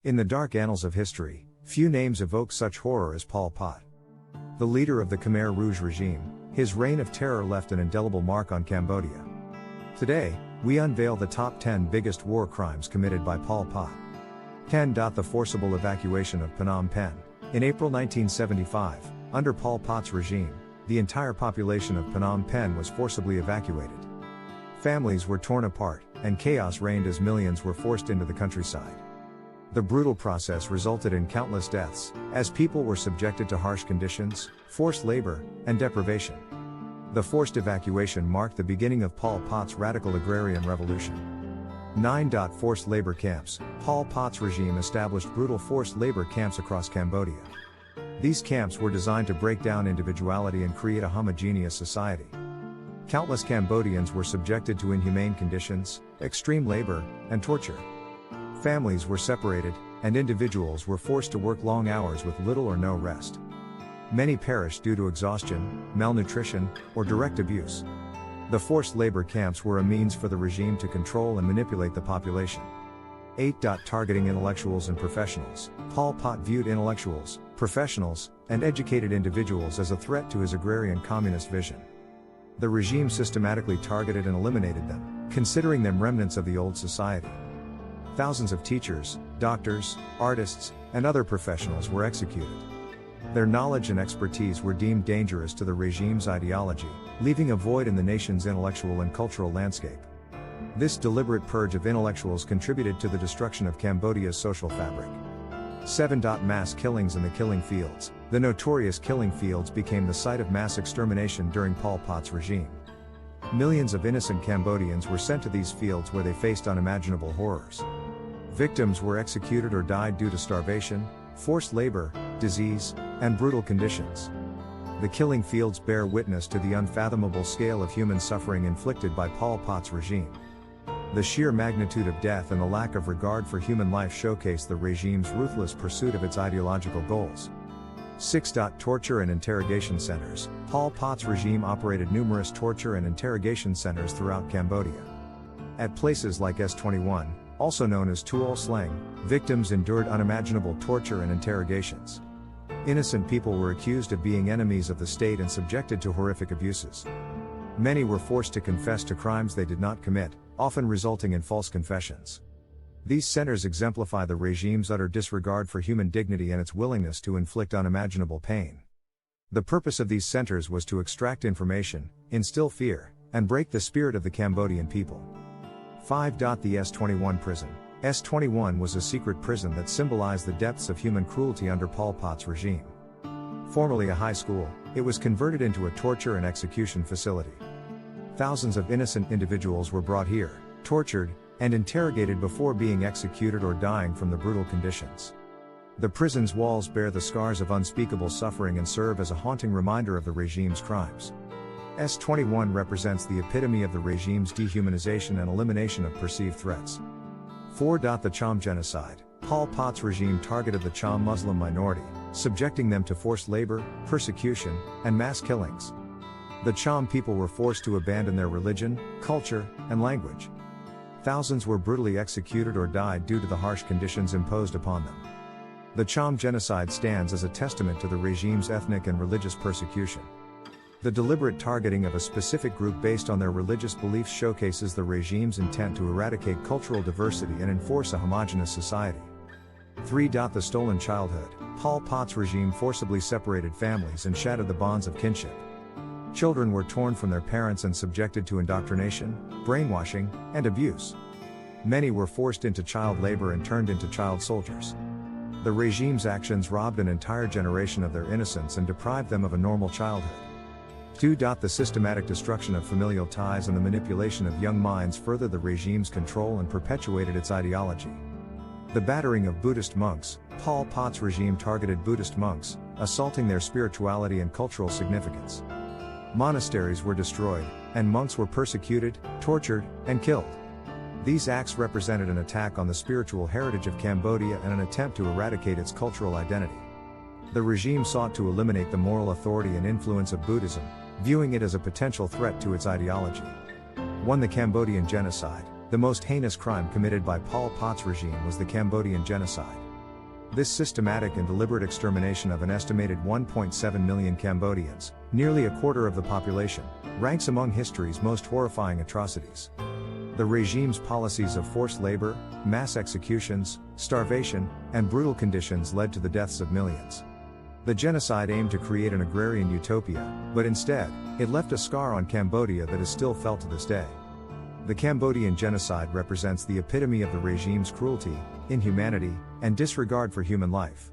In the dark annals of history, few names evoke such horror as Pol Pot. The leader of the Khmer Rouge regime, his reign of terror left an indelible mark on Cambodia. Today, we unveil the top 10 biggest war crimes committed by Pol Pot. 10. The forcible evacuation of Phnom Penh. In April 1975, under Pol Pot's regime, the entire population of Phnom Penh was forcibly evacuated. Families were torn apart, and chaos reigned as millions were forced into the countryside. The brutal process resulted in countless deaths, as people were subjected to harsh conditions, forced labor, and deprivation. The forced evacuation marked the beginning of Pol Pot's radical agrarian revolution. 9. Forced labor camps. Pol Pot's regime established brutal forced labor camps across Cambodia. These camps were designed to break down individuality and create a homogeneous society. Countless Cambodians were subjected to inhumane conditions, extreme labor, and torture. Families were separated, and individuals were forced to work long hours with little or no rest. Many perished due to exhaustion, malnutrition, or direct abuse. The forced labor camps were a means for the regime to control and manipulate the population. 8. Targeting intellectuals and professionals. Pol Pot viewed intellectuals, professionals, and educated individuals as a threat to his agrarian communist vision. The regime systematically targeted and eliminated them, considering them remnants of the old society. Thousands of teachers, doctors, artists, and other professionals were executed. Their knowledge and expertise were deemed dangerous to the regime's ideology, leaving a void in the nation's intellectual and cultural landscape. This deliberate purge of intellectuals contributed to the destruction of Cambodia's social fabric. 7. Mass killings in the killing fields. The notorious killing fields became the site of mass extermination during Pol Pot's regime. Millions of innocent Cambodians were sent to these fields where they faced unimaginable horrors. Victims were executed or died due to starvation, forced labor, disease, and brutal conditions. The killing fields bear witness to the unfathomable scale of human suffering inflicted by Pol Pot's regime. The sheer magnitude of death and the lack of regard for human life showcase the regime's ruthless pursuit of its ideological goals. 6. Torture and interrogation centers. Pol Pot's regime operated numerous torture and interrogation centers throughout Cambodia. At places like S21, also known as Tuol Sleng, victims endured unimaginable torture and interrogations. Innocent people were accused of being enemies of the state and subjected to horrific abuses. Many were forced to confess to crimes they did not commit, often resulting in false confessions. These centers exemplify the regime's utter disregard for human dignity and its willingness to inflict unimaginable pain. The purpose of these centers was to extract information, instill fear, and break the spirit of the Cambodian people. 5. The S21 prison. S21 was a secret prison that symbolized the depths of human cruelty under Pol Pot's regime. Formerly a high school, it was converted into a torture and execution facility. Thousands of innocent individuals were brought here, tortured, and interrogated before being executed or dying from the brutal conditions. The prison's walls bear the scars of unspeakable suffering and serve as a haunting reminder of the regime's crimes. S21 represents the epitome of the regime's dehumanization and elimination of perceived threats. 4. The Cham Genocide. Pol Pot's regime targeted the Cham Muslim minority, subjecting them to forced labor, persecution, and mass killings. The Cham people were forced to abandon their religion, culture, and language. Thousands were brutally executed or died due to the harsh conditions imposed upon them. The Cham Genocide stands as a testament to the regime's ethnic and religious persecution. The deliberate targeting of a specific group based on their religious beliefs showcases the regime's intent to eradicate cultural diversity and enforce a homogeneous society. 3. The Stolen Childhood. Pol Pot's regime forcibly separated families and shattered the bonds of kinship. Children were torn from their parents and subjected to indoctrination, brainwashing, and abuse. Many were forced into child labor and turned into child soldiers. The regime's actions robbed an entire generation of their innocence and deprived them of a normal childhood. 2. The systematic destruction of familial ties and the manipulation of young minds furthered the regime's control and perpetuated its ideology. The battering of Buddhist monks. Pol Pot's regime targeted Buddhist monks, assaulting their spirituality and cultural significance. Monasteries were destroyed, and monks were persecuted, tortured, and killed. These acts represented an attack on the spiritual heritage of Cambodia and an attempt to eradicate its cultural identity. The regime sought to eliminate the moral authority and influence of Buddhism, viewing it as a potential threat to its ideology. 1. The Cambodian Genocide. The most heinous crime committed by Pol Pot's regime was the Cambodian Genocide. This systematic and deliberate extermination of an estimated 1.7 million Cambodians, nearly a quarter of the population, ranks among history's most horrifying atrocities. The regime's policies of forced labor, mass executions, starvation, and brutal conditions led to the deaths of millions. The genocide aimed to create an agrarian utopia, but instead, it left a scar on Cambodia that is still felt to this day. The Cambodian genocide represents the epitome of the regime's cruelty, inhumanity, and disregard for human life.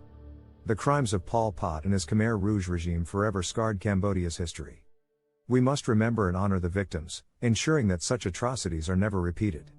The crimes of Pol Pot and his Khmer Rouge regime forever scarred Cambodia's history. We must remember and honor the victims, ensuring that such atrocities are never repeated.